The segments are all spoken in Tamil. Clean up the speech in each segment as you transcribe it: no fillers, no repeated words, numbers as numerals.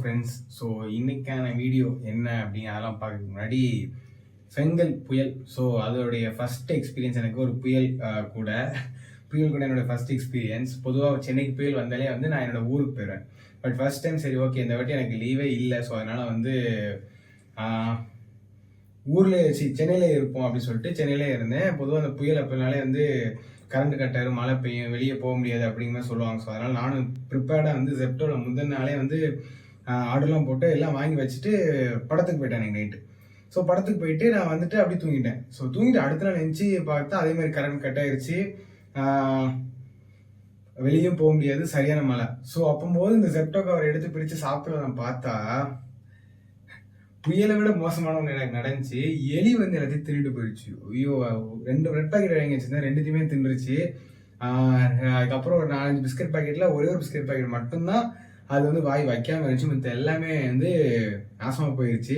ஃப்ரெண்ட்ஸ். ஸோ இன்னைக்கான வீடியோ என்ன அப்படின்னு அதெல்லாம் பார்க்கறதுக்கு முன்னாடி செங்கல் புயல். ஸோ அதோடைய ஃபர்ஸ்ட் எக்ஸ்பீரியன்ஸ் எனக்கு ஒரு புயல் கூட என்னோட ஃபர்ஸ்ட் எக்ஸ்பீரியன்ஸ். பொதுவாக சென்னைக்கு புயல் வந்தாலே வந்து நான் என்னோட ஊருக்கு போயிடுவேன். பட் ஃபர்ஸ்ட் டைம் சரி ஓகே இந்த வாட்டி எனக்கு லீவே இல்லை. ஸோ அதனால் வந்து ஊரில் சென்னையில் இருப்போம் அப்படின்னு சொல்லிட்டு சென்னையிலே இருந்தேன். பொதுவாக அந்த புயல் அப்படினாலே வந்து கரண்ட் கட்டாரு, மழை பெய்யும், வெளியே போக முடியாது அப்படிங்கிற மாதிரி சொல்லுவாங்க. ஸோ அதனால் நானும் ப்ரிப்பேர்டாக வந்து ஜெப்டோவில் முந்தின நாளே வந்து ஆர்டர்லாம் போட்டு எல்லாம் வாங்கி வச்சுட்டு படத்துக்கு போயிட்டேன் எனக்கு நைட்டு. ஸோ படத்துக்கு போயிட்டு நான் வந்துட்டு அப்படி தூங்கிட்டேன். ஸோ தூங்கிட்டு அடுத்த நாள் நினச்சி பார்த்தா அதே மாதிரி கரண்ட் கட் ஆயிடுச்சு, வெளியும் போக முடியாது, சரியான மழை. ஸோ அப்போது இந்த ஜெப்டோ கவர் எடுத்து பிரித்து சாப்பிட்டு நான் பார்த்தா புயலை விட மோசமான ஒன்று எனக்கு நடந்துச்சு. எலி வந்து எல்லாத்தையும் தின்னுட்டு போயிடுச்சு. ஐயோ, 2 பிரெட் பாக்கெட் வாங்கி வச்சிருந்தேன், 2த்தையுமே தின்றுச்சு. அதுக்கப்புறம் ஒரு 4-5 பிஸ்கட் பாக்கெட்டில் ஒரே ஒரு பிஸ்கட் பாக்கெட் மட்டும்தான் அது வந்து வாய் வைக்காமல் இருந்துச்சு. மற்ற எல்லாமே வந்து நாசமாக போயிடுச்சு.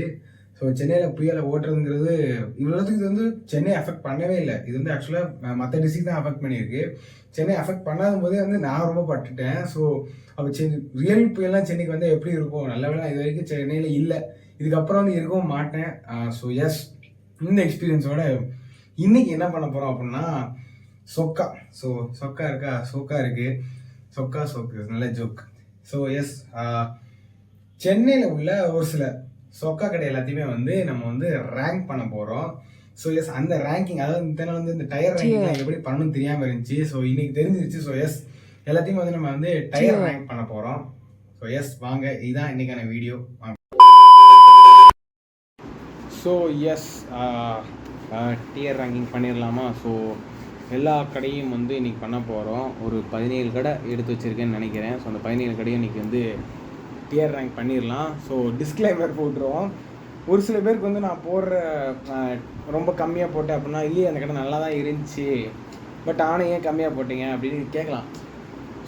ஸோ சென்னையில் புயலை ஓட்டுறதுங்கிறது இவ்வளோத்துக்கு இது வந்து சென்னை அஃபெக்ட் பண்ணவே இல்லை. இது வந்து ஆக்சுவலாக மற்ற டிஸ்ட்ரிக்ட் தான் அஃபெக்ட் பண்ணியிருக்கு. சென்னை அஃபெக்ட் பண்ணாத போதே வந்து நான் ரொம்ப பட்டுட்டேன். ஸோ அப்போ ரியல் புயல்லாம் சென்னைக்கு வந்து எப்படி இருக்கும்? நல்ல வேளை இது வரைக்கும் சென்னையில் இல்லை, இதுக்கப்புறம் வந்து இருக்கவும் மாட்டேன். ஸோ எஸ், இந்த எக்ஸ்பீரியன்ஸோட இன்னைக்கு என்ன பண்ண போகிறோம் அப்படின்னா சொக்கா. ஸோ சொக்கா இருக்கா, சொக்கா இருக்கு, சொக்கா சொக்கு நல்ல ஜோக். ஸோ எஸ், சென்னையில் உள்ள ஒரு சில சொக்கா கடை எல்லாத்தையுமே வந்து நம்ம வந்து ரேங்க் பண்ண போகிறோம். ஸோ எஸ், அந்த ரேங்கிங், அதாவது இந்த வந்து இந்த டயர் ரேங்கிங் எப்படி பண்ணணும்னு தெரியாமல் இருந்துச்சு. ஸோ இன்னைக்கு தெரிஞ்சிருச்சு. ஸோ எஸ், எல்லாத்தையுமே வந்து நம்ம வந்து டயர் ரேங்க் பண்ண போகிறோம். ஸோ எஸ், வாங்க, இதுதான் இன்னைக்கான வீடியோ. ஸோ எஸ், டியர் ரேங்கிங் பண்ணிடலாமா? ஸோ எல்லா கடையும் வந்து இன்றைக்கி பண்ண போகிறோம். ஒரு 17 கடை எடுத்து வச்சுருக்கேன்னு நினைக்கிறேன். ஸோ அந்த 17 கடையும் இன்றைக்கி வந்து டியர் ரேங்க் பண்ணிடலாம். ஸோ டிஸ்க்ளைமர் போட்டுருவோம். ஒரு சில பேருக்கு வந்து நான் போடுற ரொம்ப கம்மியாக போட்டேன் அப்படின்னா, இல்லையே அந்த கடை நல்லா தான் இருந்துச்சு, பட் ஆனால் ஏன் கம்மியாக போட்டீங்க அப்படின்னு கேட்கலாம்.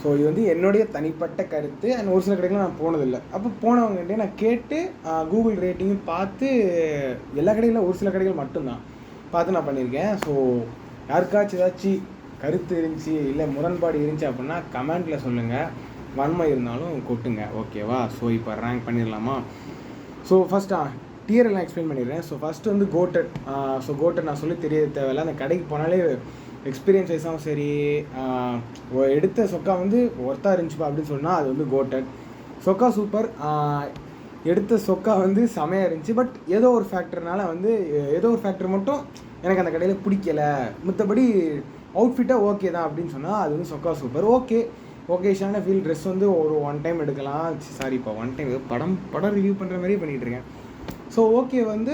ஸோ இது வந்து என்னுடைய தனிப்பட்ட கருத்து. அண்ட் ஒரு சில கடைகளும் நான் போனதில்லை. அப்போ போனவங்ககிட்டே நான் கேட்டு கூகுள் ரேட்டிங்கும் பார்த்து, எல்லா கடைகளில் ஒரு சில கடைகள் மட்டும்தான் பார்த்து நான் பண்ணியிருக்கேன். ஸோ யாருக்காச்சும் ஏதாச்சும் கருத்து இருந்துச்சு, இல்லை முரண்பாடு இருந்துச்சு அப்படின்னா கமெண்ட்டில் சொல்லுங்கள். வன்மை இருந்தாலும் கொட்டுங்க, ஓகேவா? ஸோ இப்போ ரேங்க் பண்ணிடலாமா? ஸோ ஃபஸ்ட்டு டியர் எல்லாம் எக்ஸ்பிளைன் பண்ணிடுறேன். ஸோ ஃபஸ்ட்டு வந்து கோட்டட். ஸோ கோட்டட் நான் சொல்லி தெரிய தேவையில்லை. அந்த கடைக்கு போனாலே எக்ஸ்பீரியன்ஸ் வைஸாகவும் சரி, எடுத்த சொக்கா வந்து ஒர்த்தாக இருந்துச்சுப்பா அப்படின்னு சொன்னால் அது வந்து கோட்டட். சொக்கா சூப்பர். எடுத்த சொக்கா வந்து செமையாக இருந்துச்சு. பட் ஏதோ ஒரு ஃபேக்டர்னால வந்து ஏதோ ஒரு ஃபேக்டர் மட்டும் எனக்கு அந்த கடையில் பிடிக்கலை. மற்றபடி அவுட்ஃபிட்டாக ஓகே தான் அப்படின்னு சொன்னால் அது வந்து சொக்கா சூப்பர். ஓகேஷான ஃபீல். ட்ரெஸ் வந்து ஒரு 1 டைம் எடுக்கலாம். சாரி, இப்போ 1 டைம் படம் ரிவ்யூ பண்ணுற மாதிரியே பண்ணிகிட்ருக்கேன். ஸோ ஓகே வந்து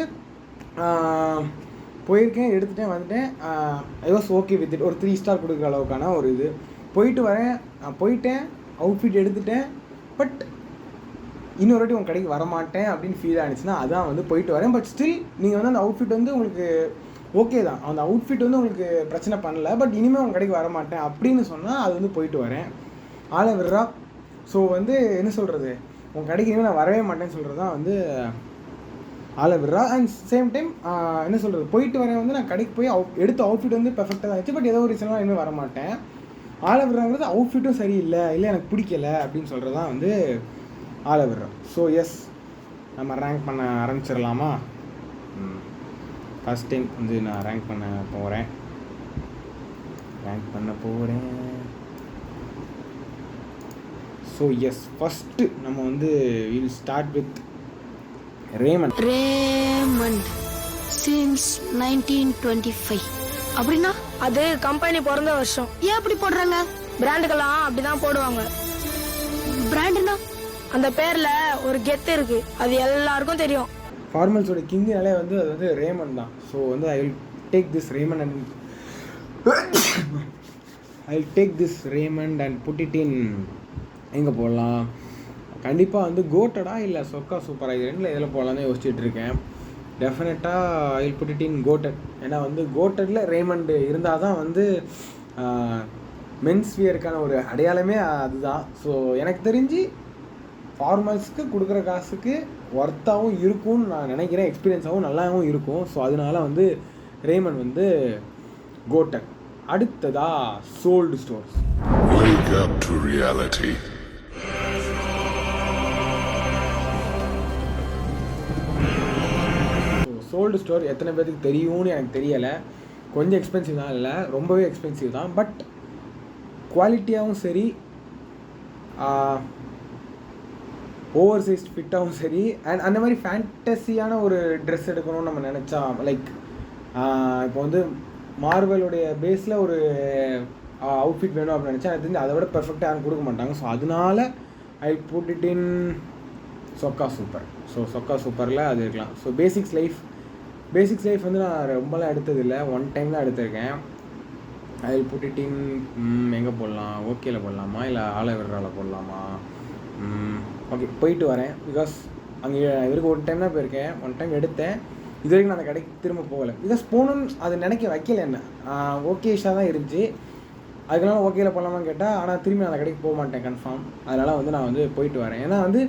போயிருக்கேன், எடுத்துகிட்டேன், வந்துட்டேன். I was okay with it. ஒரு 3 ஸ்டார் கொடுக்குற அளவுக்கான ஒரு இது. போயிட்டேன், அவுட்ஃபிட் எடுத்துட்டேன். பட் இன்னொரு வாட்டி உங்கள் கடைக்கு வரமாட்டேன் அப்படின்னு ஃபீல் ஆனிச்சுன்னா அதான் வந்து போயிட்டு வரேன். பட் ஸ்டில் நீங்கள் வந்து அந்த அவுட்ஃபிட் வந்து உங்களுக்கு ஓகே தான், அந்த அவுட்ஃபிட் வந்து உங்களுக்கு பிரச்சனை பண்ணல, பட் இனிமேல் உங்கள் கடைக்கு வரமாட்டேன் அப்படின்னு சொன்னால் அது வந்து போயிட்டு வரேன். ஆளை விடுறா. ஸோ வந்து என்ன சொல்கிறது, உங்கள் கடைக்கு இனிமேல் நான் வரவே மாட்டேன்னு சொல்கிறது தான் வந்து ஆளை விடுறா. அண்ட் சேம் டைம் என்ன சொல்கிறது, போயிட்டு வரேன் வந்து நான் கடைக்கு போய் எடுத்த அவுட்ஃபிட் வந்து பெர்ஃபெக்டாக தான் இருந்துச்சு, பட் ஏதோ ஒரு ரீசனாக இனிமேல் வரமாட்டேன். ஆளை விடுறாங்கிறது அவுட்ஃபிட்டும் சரியில்லை, இல்லை எனக்கு பிடிக்கல அப்படின்னு சொல்கிறது தான் வந்து ஆளை விடுறோம். ஸோ எஸ், நம்ம ரேங்க் பண்ண ஆரம்பிச்சிடலாமா? ஃபஸ்ட் டைம் வந்து நான் ரேங்க் பண்ண போகிறேன். ஸோ எஸ், ஃபஸ்ட்டு நம்ம வந்து will start with Raymond since 1925. அப்படின்னா அது கம்பெனி பிறந்த வருஷம். ஏன் அப்படி போடுறாங்க? பிராண்டுக்கெல்லாம் அப்படிதான் போடுவாங்க. பிராண்டுனா அந்த பேர்ல ஒரு கெத்து இருக்கு, அது எல்லாருக்கும் தெரியும். ஃபார்மல்ஸோட கிங்னாலே வந்து அது வந்து ரேமண்ட் தான். ஸோ வந்து I will take this Raymond and put it in. எங்கே போடலாம்? கண்டிப்பாக வந்து கோட்டடா இல்லை சொக்கா சூப்பராக, இது 2ல் எதில் போடலான்னு யோசிச்சுட்டு இருக்கேன். டெஃபினட்டாக I will put it in கோட்டட். ஏன்னா வந்து கோட்டடில் ரேமண்டு இருந்தால் தான் வந்து மென்ஸ் வியருக்கான ஒரு அடையாளமே அதுதான். ஸோ எனக்கு தெரிஞ்சு ஃபார்மல்ஸ்க்கு கொடுக்குற காசுக்கு ஒர்த்தாகவும் இருக்கும்னு நான் நினைக்கிறேன். எக்ஸ்பீரியன்ஸாகவும் நல்லாவும் இருக்கும். ஸோ அதனால வந்து ரேமண்ட் வந்து கோட்டட். அடுத்ததா சோல்டு ஸ்டோர்ஸ். சோல்டு ஸ்டோர் எத்தனை பேருக்கு தெரியும்னு எனக்கு தெரியலை. கொஞ்சம் எக்ஸ்பென்சிவ் தான், இல்லை ரொம்பவே எக்ஸ்பென்சிவ் தான். பட் குவாலிட்டியாகவும் சரி, ஓவர் சைஸ்ட் ஃபிட்டாகவும் சரி, அண்ட் அந்த மாதிரி ஃபேண்டஸியான ஒரு ட்ரெஸ் எடுக்கணும்னு நம்ம நினச்சா, லைக் இப்போ வந்து மார்வலுடைய பேஸில் ஒரு அவுட்ஃபிட் வேணும் அப்படின்னு நினச்சா எனக்கு தெரிஞ்சு அதை விட பெர்ஃபெக்டாக யாரும் கொடுக்க மாட்டாங்க. ஸோ அதனால ஐ புட் இட் இன் சொக்கா சூப்பர். ஸோ சொக்கா சூப்பரில் அது இருக்கலாம். ஸோ பேசிக்ஸ் லைஃப் வந்து நான் ரொம்பலாம் எடுத்ததில்லை, ஒன் டைம் தான் எடுத்திருக்கேன். ஐ புட் இட் இன் எங்கே போடலாம், ஓகேல போடலாமா இல்லை ஆலோவேராவில் போடலாமா? ஓகே, போயிட்டு வரேன். பிகாஸ் அங்கே இவருக்கு ஒரு டைம் தான் போயிருக்கேன், ஒன் டைம் எடுத்தேன். இது வரைக்கும் நான் அந்த கடைக்கு திரும்ப போகலை. பிகாஸ் போகணுன்னு அது நினைக்க வைக்கல, என்ன ஓகேஷாக தான் இருந்துச்சு. அதுக்கனால ஓகேல போகலாமான்னு கேட்டால், ஆனால் திரும்பி நான் அந்த கடைக்கு போக மாட்டேன் கன்ஃபார்ம். அதனால் வந்து நான் வந்து போயிட்டு வரேன். ஏன்னா வந்து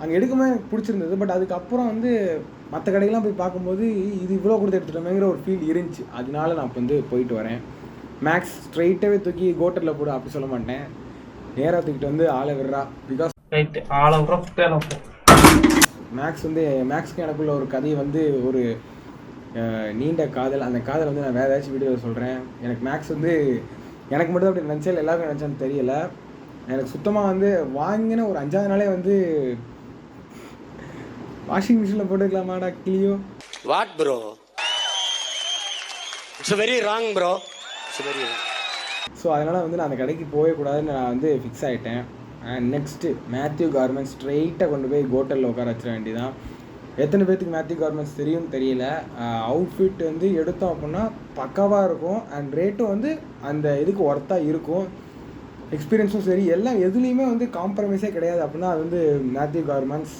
அங்கே எடுக்கும்போது எனக்கு பிடிச்சிருந்தது. பட் அதுக்கப்புறம் வந்து மற்ற கடைக்கெலாம் போய் பார்க்கும்போது இது இவ்வளோ கொடுத்து எடுத்துட்டோமேங்கிற ஒரு ஃபீல் இருந்துச்சு. அதனால நான் இப்போ வந்து போயிட்டு வரேன். மேக்ஸ் ஸ்ட்ரைட்டாகவே தூக்கி கோட்டரில் போடு அப்படி சொல்ல மாட்டேன், நேராக தூக்கிட்டு வந்து aloe vera. Because right, aloe vera Max வந்து மேக்ஸ்க்கு எனக்குள்ள ஒரு கதை வந்து ஒரு நீண்ட காதல். அந்த காதல் வந்து நான் வேறு ஏதாச்சும் வீடியோவில் சொல்கிறேன். எனக்கு மேக்ஸ் வந்து எனக்கு மட்டும் அப்படி நினச்சா இல்லை எல்லாருக்கும் நினச்சான்னு தெரியல. எனக்கு சுத்தமாக வந்து வாங்கின ஒரு 5ஆவது நாளே வந்து வாஷிங் மிஷினில் போட்டுக்கலாமாடா கிளியோ. What bro, it's very wrong bro, it's very wrong. So அதனால் வந்து நான் அந்த கடைக்கு போகவே கூடாதுன்னு நான் வந்து ஃபிக்ஸ் ஆகிட்டேன். அண்ட் நெக்ஸ்ட்டு மேத்யூ கார்மெண்ட்ஸ் ஸ்ட்ரெயிட்டாக கொண்டு போய் கோட்டலில் உட்கார வச்சிட வேண்டியதான். எத்தனை பேர்த்துக்கு மேத்யூ கார்மெண்ட்ஸ் தெரியும்னு தெரியல. அவுட்ஃபிட் வந்து எடுத்தோம் அப்படின்னா பக்காவாக இருக்கும், அண்ட் ரேட்டும் வந்து அந்த இதுக்கு ஒர்த்தாக இருக்கும். எக்ஸ்பீரியன்ஸும் சரி, எல்லாம் எதுலேயுமே வந்து காம்ப்ரமைஸே கிடையாது. அப்படின்னா அது வந்து மேத்யூ கார்மெண்ட்ஸ்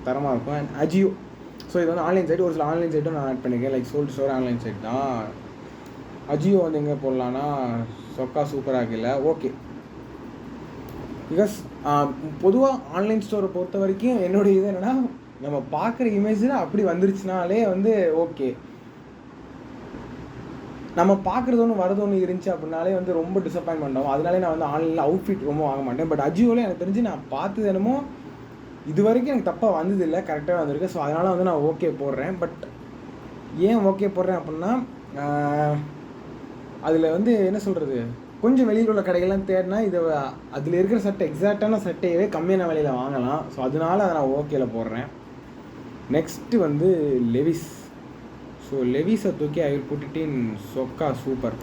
தரமாக இருக்கும். அண்ட் அஜியோ, ஸோ இது வந்து ஆன்லைன் சைட்டு. ஒரு சில ஆன்லைன் சைட்டும் நான் ஆட் பண்ணியிருக்கேன், like Souled Store online site தான். அஜியோ வந்து எங்கே போடலான்னா சொக்கா சூப்பராக இருக்குல்ல, ஓகே. பிகாஸ் பொதுவாக ஆன்லைன் ஸ்டோரை பொறுத்த வரைக்கும் என்னுடைய இது என்னென்னா, நம்ம பார்க்குற இமேஜில் அப்படி வந்துருச்சுனாலே வந்து ஓகே. நம்ம பார்க்குறது ஒன்று வரது ஒன்று இருந்துச்சு அப்படின்னாலே வந்து ரொம்ப டிசப்பாயின்மெண்ட் ஆகும். அதனாலே நான் வந்து ஆன்லைனில் அவுட்ஃபிட் ரொம்ப வாங்க மாட்டேன். பட் அஜியோவில் எனக்கு தெரிஞ்சு நான் பார்த்தது என்னமோ இது வரைக்கும் எனக்கு தப்பாக வந்ததில்லை, கரெக்டாக வந்திருக்கு. ஸோ அதனால் வந்து நான் ஓகே போடுறேன். பட் ஏன் ஓகே போடுறேன் அப்படின்னா, அதில் வந்து என்ன சொல்கிறது, கொஞ்சம் வெளியில் உள்ள கடைகள்லாம் தேடினா இது அதில் இருக்கிற சட்டை எக்ஸாக்டான சட்டையவே கம்மியான விலையில் வாங்கலாம். ஸோ அதனால அதை நான் ஓகேல போடுறேன். நெக்ஸ்ட்டு வந்து லெவிஸ். ஸோ லெவிஸை தூக்கி I will put it in சொக்கா சூப்பர்.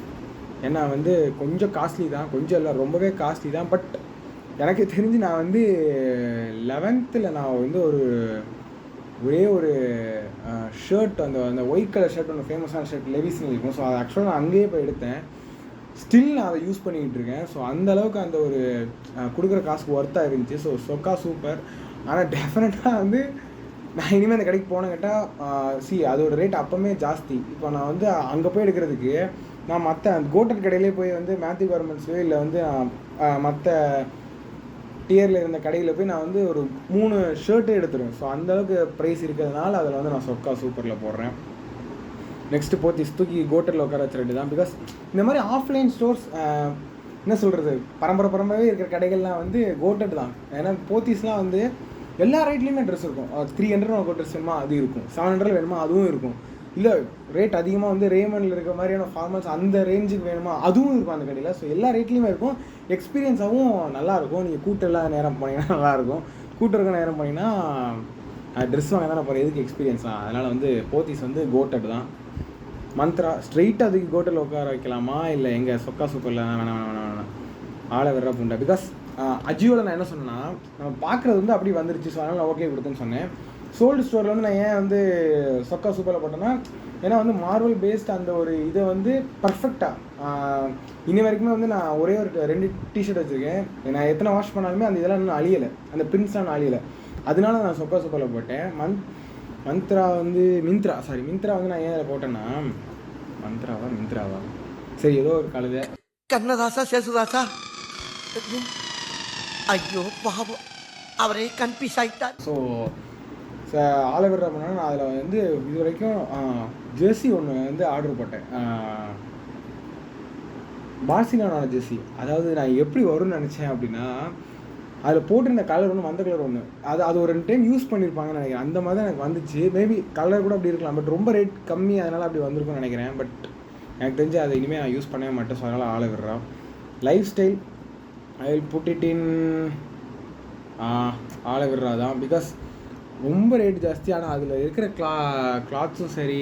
ஏன்னா வந்து கொஞ்சம் காஸ்ட்லி தான், கொஞ்சம் இல்லை ரொம்பவே காஸ்ட்லி தான். பட் எனக்கு தெரிஞ்சு நான் வந்து 11th நான் வந்து ஒரே ஒரு ஷர்ட், அந்த ஒயிட் கலர் ஷர்ட், ஒன்று ஃபேமஸான ஷர்ட் லெவிஸ்னு இருக்கும். ஸோ அது ஆக்சுவலாக நான் அங்கேயே போய் எடுத்தேன். ஸ்டில் நான் அதை யூஸ் பண்ணிக்கிட்டு இருக்கேன். ஸோ அந்தளவுக்கு அந்த ஒரு கொடுக்குற காசுக்கு ஒர்த்தாக இருந்துச்சு. ஸோ சொக்கா சூப்பர். ஆனால் டெஃபினட்டாக வந்து நான் இனிமேல் அந்த கடைக்கு போன கேட்டால் அதோட ரேட் அப்போவுமே ஜாஸ்தி. இப்போ நான் வந்து அங்கே போய் எடுக்கிறதுக்கு நான் மற்ற அந்த கோட்டர் கடையிலே போய் வந்து மேத்யூ கார்மெண்ட்ஸ்லையோ இல்லை வந்து மற்ற டியரில் இருந்த கடையில் போய் நான் வந்து ஒரு 3 ஷர்ட்டு எடுத்துருவேன். ஸோ அந்தளவுக்கு ப்ரைஸ் இருக்கிறதுனால அதில் வந்து நான் சொக்கா சூப்பரில் போடுறேன். நெக்ஸ்ட்டு போத்தீஸ் தூக்கி கோட்டரில் உட்கார வச்சுட்டு தான். பிகாஸ் இந்த மாதிரி ஆஃப்லைன் ஸ்டோர்ஸ் என்ன சொல்கிறது, பரம்பரையாகவே இருக்கிற கடைகள்லாம் வந்து கோட்டட் தான். ஏன்னா போத்தீஸ்லாம் வந்து எல்லா ரேட்லேயுமே ட்ரெஸ் இருக்கும். 300 ஒரு ட்ரெஸ் வேணுமா அது இருக்கும், 700 வேணுமா அதுவும் இருக்கும். இல்லை ரேட் அதிகமாக வந்து ரேமனில் இருக்கிற மாதிரியான ஃபார்மல்ஸ் அந்த ரேஞ்சுக்கு வேணுமா அதுவும் இருக்கும் அந்த கடையில். ஸோ எல்லா ரேட்லேயுமே இருக்கும். எக்ஸ்பீரியன்ஸாகவும் நல்லாயிருக்கும். நீங்கள் கூட்டெல்லாம் நேரம் போனீங்கன்னா நல்லாயிருக்கும். கூட்டம் இருக்க நேரம் போனீங்கன்னா ட்ரெஸ் வாங்க தானே போகிற, எதுக்கு எக்ஸ்பீரியன்ஸ் தான். அதனால் வந்து போத்தீஸ் வந்து கோட்டட் தான். மந்த்ரா ஸ்ட்ரெயிட்டாக அதுக்கு கோட்டலில் உட்கார வைக்கலாமா இல்லை எங்கள் சொக்கா சூப்பரில் வேணாம் ஆலோவேரா பூண்டா. பிகாஸ் அஜியோவில் நான் என்ன சொன்னேன்னா, நம்ம பார்க்குறது வந்து அப்படி வந்துருச்சு. ஸோ அதனால் நான் ஓகே கொடுத்தேன்னு சொன்னேன். சோல்டு ஸ்டோரில் வந்து நான் ஏன் வந்து சொக்கா சூப்பரில் போட்டேன்னா, ஏன்னா வந்து மார்வல் பேஸ்ட் அந்த ஒரு இதை வந்து பர்ஃபெக்டாக இனி வரைக்குமே வந்து நான் ஒரே ஒரு 2 டிஷர்ட் வச்சுருக்கேன். நான் எத்தனை வாஷ் பண்ணாலுமே அந்த இதெல்லாம் இன்னும் அழியலை, அந்த பிரிண்ட்ஸ்லாம் இன்னும் அழியலை. அதனால நான் சொக்கா சூப்பரில் போட்டேன். மிந்த்ரா வந்து நான் ஏன் அதில் போட்டேன்னா, மிந்த்ராவா சரி ஏதோ ஒரு கழுதை கண்ணதாசா சேசுதாசா, ஐயோ பாவம் அவரே கன்ஃபியூஸ் ஆகிட்டார். ஸோ ஆலோவேரா பண்ணால் நான் அதில் வந்து இது வரைக்கும் ஜெர்சி ஒன்று வந்து ஆர்டர் போட்டேன், பார்சிலோனா ஜெர்சி. அதாவது நான் எப்படி வரும்னு நினச்சேன் அப்படின்னா, அதில் போட்டிருந்த கலர் ஒன்று மந்த கலர் ஒன்று அது ஒரு 2 டைம் யூஸ் பண்ணியிருப்பாங்கன்னு நினைக்கிறேன். அந்த மாதிரி தான் எனக்கு வந்துச்சு. மேபி கலர் கூட அப்படி இருக்கலாம், பட் ரொம்ப ரேட் கம்மி, அதனால் அப்படி வந்திருக்கும்னு நினைக்கிறேன். பட் எனக்கு தெரிஞ்சு அதை இனிமேல் நான் யூஸ் பண்ணவே மாட்டேன். ஸோ அதனால் ஆளை விடுறான். Lifestyle I will put it in ஆளை விடுறா தான். பிகாஸ் ரொம்ப ரேட் ஜாஸ்தி, ஆனால் அதில் இருக்கிற கிளாத்ஸும் சரி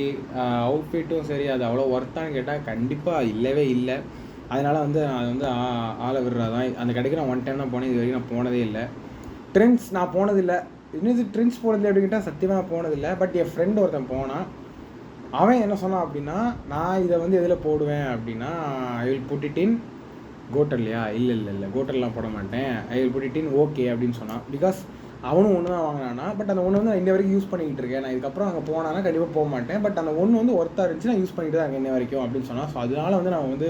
அவுட்ஃபிட்டும் சரி அது அவ்வளோ ஒர்த்தான்னு கேட்டால் கண்டிப்பாக இல்லவே இல்லை. அதனால் வந்து அது வந்து ஆளை விடுறா தான். அந்த கடைக்கு நான் 1 டைம் தான் போனேன், இது வரைக்கும் நான் போனதே இல்லை. ட்ரெண்ட்ஸ் நான் போனதில்லை. இன்னும் ட்ரெண்ட்ஸ் போனதில்லை அப்படின்னு கேட்டால் சத்தியமாக நான் போனதில்லை. பட் என் ஃப்ரெண்ட் ஒருத்தன் போனான். அவன் என்ன சொன்னான் அப்படின்னா, நான் இதை வந்து எதில் போடுவேன் அப்படின்னா I will put it in கோட்டர்லையா, இல்லை கோட்டர்லாம் போட மாட்டேன், I will put it in okay அப்படின்னு சொன்னான். பிகாஸ் அவனும் ஒன்று தான் வாங்கினானா. பட் அந்த ஒன்று வந்து நான் இன்ன வரைக்கும் யூஸ் பண்ணிக்கிட்டு இருக்கேன். நான் இதுக்கப்புறம் அங்கே போனானா கண்டிப்பாக போக மாட்டேன். பட் அந்த ஒன்று வந்து ஒர்த்தாக இருந்துச்சு, நான் யூஸ் பண்ணிட்டு தான் இருக்கேன் இன்ன வரைக்கும் அப்படின்னு சொன்னான். ஸோ அதனால வந்து நான் வந்து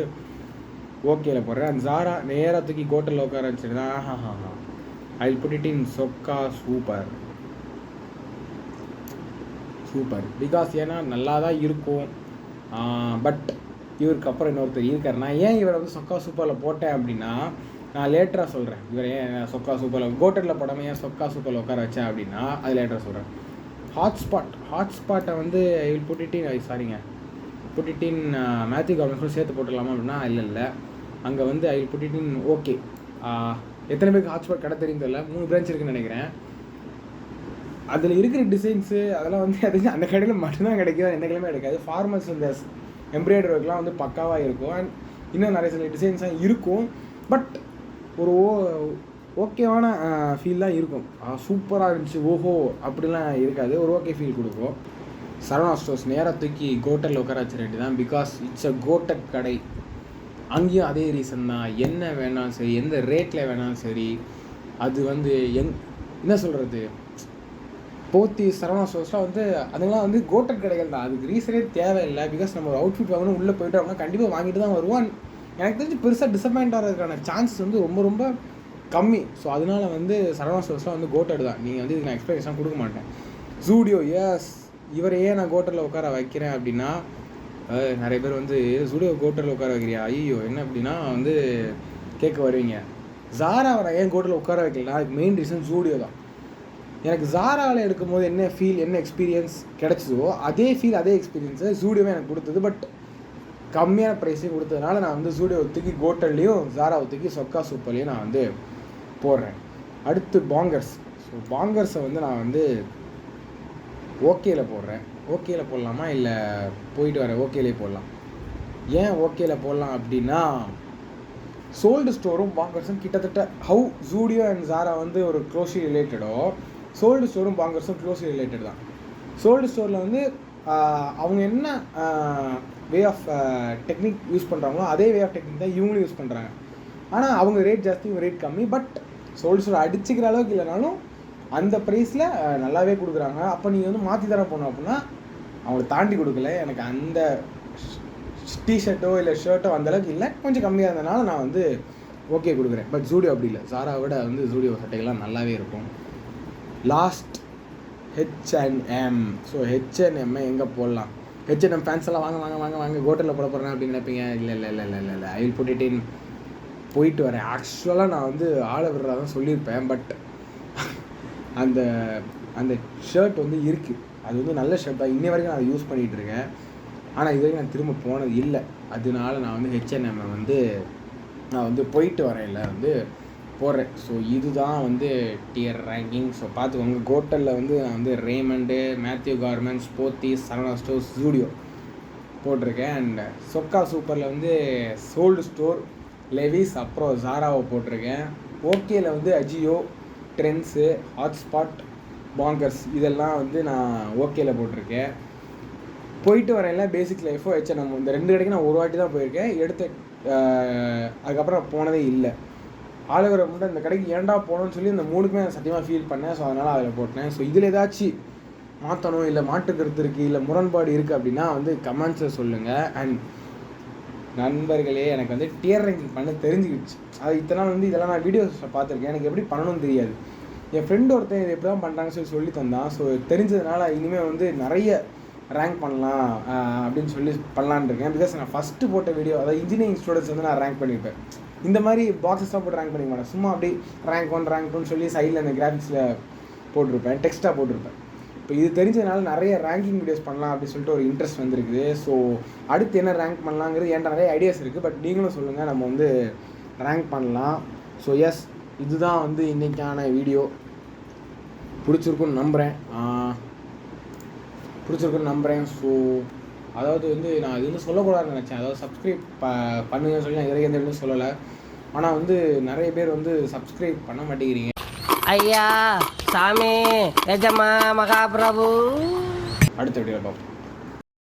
ஓகேல போடுறேன். அந்த ஜாரா நேராக தூக்கி கோட்டரில் உட்கார வச்சுட்டு தான் I will put it in சொக்கா சூப்பர். பிகாஸ் ஏன்னா நல்லா தான் இருக்கும். பட் இவருக்கு அப்புறம் இன்னொருத்தர் இருக்கார். நான் ஏன் இவரை வந்து சொக்கா சூப்பரில் போட்டேன் அப்படின்னா, நான் லேட்டராக சொல்கிறேன். இவர் ஏன் சொக்கா சூப்பரில் கோட்டரில் போடாமல் ஏன் சொக்கா சூப்பரில் உட்கார வச்சேன் அப்படின்னா அது லேட்டராக சொல்கிறேன். ஹாட்ஸ்பாட்டை வந்து I will put it in put it in Mathew கார்மெண்ட்ஸும் சேர்த்து போட்டுடலாமா அப்படின்னா இல்லை அங்கே வந்து I will put it in okay. எத்தனை பேருக்கு ஹாட்ஸ்பாட் கடை தெரியும் தெரியல, 3 பிரான்ச் இருக்குன்னு நினைக்கிறேன். அதில் இருக்கிற டிசைன்ஸு அதெல்லாம் வந்து அது அந்த கடையில் மட்டும்தான் கிடைக்கும், எந்த கடையிலுமே கிடைக்காது. ஃபார்மல்ஸ் இந்த எம்ப்ராய்டரி ஒர்க்லாம் வந்து பக்காவாக இருக்கும். அண்ட் இன்னும் நிறைய சில டிசைன்ஸாக இருக்கும். பட் ஒரு ஓகேவான ஃபீல் தான் இருக்கும். சூப்பராக இருந்துச்சு ஓஹோ அப்படிலாம் இருக்காது, ஒரு ஓகே ஃபீல் கொடுக்கும். சரவணா ஸ்டோர்ஸ் நேராக தூக்கி கோட்டரில் உட்கார வச்சுட்டு தான். பிகாஸ் இட்ஸ் அ கோட்டட் கடை. அங்கேயும் அதே ரீசன் தான். என்ன வேணாலும் சரி, எந்த ரேட்டில் வேணாலும் சரி, அது வந்து என்ன சொல்கிறது, போத்தி சரவணா ஸ்டோர்ஸ்லாம் வந்து அதுங்களாம் வந்து கோட்டட் கடைகள் தான். அதுக்கு ரீசனே தேவையில்லை. பிகாஸ் நம்ம ஒரு அவுட்ஃபிட் வாங்கணும் உள்ளே போய்ட்டு அப்படின்னா கண்டிப்பாக வாங்கிட்டு தான் வருவோம். எனக்கு தெரிஞ்சு பெருசாக டிசப்பாயிண்ட் ஆகிறதுக்கான சான்சஸ் வந்து ரொம்ப ரொம்ப கம்மி. ஸோ அதனால வந்து சரவணா ஸ்டோர்ஸ்லாம் வந்து கோட்டட் தான். நீங்கள் வந்து இதுக்கு நான் எக்ஸ்பெக்டேஷன் கொடுக்க மாட்டேன். ஜூடியோ எஸ், இவரையே நான் கோட்டரில் உட்கார வைக்கிறேன் அப்படின்னா நிறைய பேர் வந்து ஜூடியோ கோட்டரில் உட்கார வைக்கிறியா, ஐயோ என்ன அப்படின்னா வந்து கேட்க வருவீங்க. ஜாராவை நான் ஏன் கோட்டரில் உட்கார வைக்கலன்னா அதுக்கு மெயின் ரீசன் ஜூடியோ தான். எனக்கு ஜாராவில் எடுக்கும்போது என்ன ஃபீல் என்ன எக்ஸ்பீரியன்ஸ் கிடச்சிதோ அதே ஃபீல் அதே எக்ஸ்பீரியன்ஸை ஜூடியோவே எனக்கு கொடுத்தது. பட் கம்மியான ப்ரைஸையும் கொடுத்ததுனால நான் வந்து ஜூடியோவை தூக்கி கோட்டர்லேயும் ஜாராவை தூக்கி சொக்கா சூப்பர்லேயும் நான் வந்து போடுறேன். அடுத்து பாங்கர்ஸ். ஸோ பாங்கர்ஸை வந்து நான் வந்து ஓகேல போடுறேன். ஓகேல போடலாமா இல்லை போயிட்டு வரேன் ஓகேலே போடலாம். ஏன் ஓகேல போடலாம் அப்படின்னா, சோல்டு ஸ்டோரும் பாங்கர்ஸும் கிட்டத்தட்ட ஹவு ஜூடியோ அண்ட் ஜாரா வந்து ஒரு க்ளோஸ்லி ரிலேட்டடோ, சோல்டு ஸ்டோரும் பாங்கர்ஸும் க்ளோஸ்லி ரிலேட்டட் தான். சோல்டு ஸ்டோரில் வந்து அவங்க என்ன வே ஆஃப் டெக்னிக் யூஸ் பண்ணுறாங்களோ அதே வே ஆஃப் டெக்னிக் தான் இவங்களும் யூஸ் பண்ணுறாங்க. ஆனால் அவங்க ரேட் ஜாஸ்தி, இவங்க ரேட் கம்மி. பட் சோல்டு ஸ்டோர் அடிச்சுக்கிற அளவுக்கு இல்லைனாலும் அந்த ப்ரைஸில் நல்லாவே கொடுக்குறாங்க. அப்போ நீங்கள் வந்து மாற்றி தர போனோம் அப்படின்னா அவங்களை தாண்டி கொடுக்கல. எனக்கு அந்த டிஷர்ட்டோ இல்லை ஷர்ட்டோ அந்தளவுக்கு இல்லை, கொஞ்சம் கம்மியாக இருந்ததுனால நான் வந்து ஓகே கொடுக்குறேன். பட் ஜூடியோ அப்படி இல்லை. ஜாராவை விட வந்து ஜூடியோ சட்டைகள்லாம் நல்லாவே இருக்கும். Last H&M. ஸோ H&M எங்கே போடலாம்? H&M ஃபேன்ஸ் எல்லாம் வாங்க வாங்க வாங்க வாங்க கோட்டரில் போட போகிறேன் அப்படின்னு நினைப்பீங்க. இல்லை I will put it in போயிட்டு வரேன். ஆக்சுவலாக நான் வந்து ஆளை விடுறதா தான் சொல்லியிருப்பேன். பட் அந்த அந்த ஷர்ட் வந்து இருக்குது. அது வந்து நல்ல ஷர்ட் தான். இன்னை வரைக்கும் நான் அதை யூஸ் பண்ணிகிட்டு இருக்கேன். ஆனால் இது வரைக்கும் நான் திரும்ப போனது இல்லை. அதனால நான் வந்து H&M வந்து நான் வந்து போயிட்டு வரையில் வந்து போடுறேன். ஸோ இதுதான் வந்து டியர் ரேங்கிங். ஸோ பார்த்துக்கோங்க. கோட்டலில் வந்து நான் வந்து Raymond, Mathew garments, Pothys, Saravana stores, Zudio போட்டிருக்கேன். அண்ட் சொக்கா சூப்பரில் வந்து சோல்டு ஸ்டோர், லெவிஸ், அப்புறம் ஜாராவை போட்டிருக்கேன். ஓகேல வந்து அஜியோ, ட்ரெண்ட்ஸு, ஹாட்ஸ்பாட், பாங்கர்ஸ் இதெல்லாம் வந்து நான் ஓகேல போட்டிருக்கேன். போயிட்டு வரையில பேசிக் லைஃபோ H&M இந்த 2 கடைக்கு நான் ஒரு வாட்டி தான் போயிருக்கேன். அதுக்கப்புறம் நான் போனதே இல்லை. ஆளுவரை மட்டும் இந்த கடைக்கு ஏன்டா போகணும்னு சொல்லி இந்த 3க்குமே நான் சத்தியமாக ஃபீல் பண்ணேன். ஸோ அதனால் அதில் போட்டேன். ஸோ இதில் ஏதாச்சும் மாற்றணும் இல்லை மாற்றுக்கருத்து இருக்குது இல்லை முரண்பாடு இருக்குது அப்படின்னா வந்து கமெண்ட்ஸில் சொல்லுங்கள். அண்ட் நண்பர்களே, எனக்கு வந்து டியர் ரேங்கிங் பண்ண தெரிஞ்சுக்கிடுச்சு. அது இத்தனை நாள் வந்து இதெல்லாம் நான் வீடியோஸ் பார்த்துருக்கேன். எனக்கு எப்படி பண்ணணும்னு தெரியாது. என் ஃப்ரெண்டு ஒருத்தன் இது எப்படி தான் பண்ணுறாங்கன்னு சொல்லி தந்தான். ஸோ தெரிஞ்சதுனால இனிமேல் வந்து நிறைய ரேங்க் பண்ணலாம் அப்படின்னு சொல்லி பண்ணலான்னு இருக்கேன். பிகாஸ் நான் ஃபஸ்ட்டு போட்ட வீடியோ, அதாவது இன்ஜினியரிங் ஸ்டூடெண்ட்ஸ் வந்து நான் ரேங்க் பண்ணியிருப்பேன். இந்த மாதிரி பாக்ஸஸ்லாம் போட்டு ரேங்க் பண்ணிக்க மாட்டேன். சும்மா அப்படியே ரேங்க் 1 ரேங்க் 2ன்னு சொல்லி சைடில் அந்த கிராஃபிக்ஸில் போட்டிருப்பேன், டெக்ஸ்ட்டாக போட்டிருப்பேன். இப்போ இது தெரிஞ்சதுனால நிறைய ரேங்கிங் வீடியோஸ் பண்ணலாம் அப்படின்னு சொல்லிட்டு ஒரு இன்ட்ரெஸ்ட் வந்துருக்குது. ஸோ அடுத்து என்ன ரேங்க் பண்ணலாங்கிறது என்கிட்ட நிறைய ஐடியாஸ் இருக்குது. பட் நீங்களும் சொல்லுங்கள், நம்ம வந்து ரேங்க் பண்ணலாம். ஸோ எஸ், இதுதான் வந்து இன்றைக்கான வீடியோ. பிடிச்சிருக்குன்னு நம்புகிறேன். ஸோ அதாவது வந்து நான் இது வந்து சொல்லக்கூடாதுன்னு நினச்சேன். அதாவது சப்ஸ்கிரைப் பண்ணுங்கன்னு சொல்லி நான் இதுவரைக்கும் எந்த வீடியோ சொல்லலை. ஆனால் வந்து நிறைய பேர் வந்து சப்ஸ்கிரைப் பண்ண மாட்டேங்கிறீங்க. ஐயா சாமி எஜமா மகாபிரபு. அடுத்த வீடியோ பார்ப்போம்.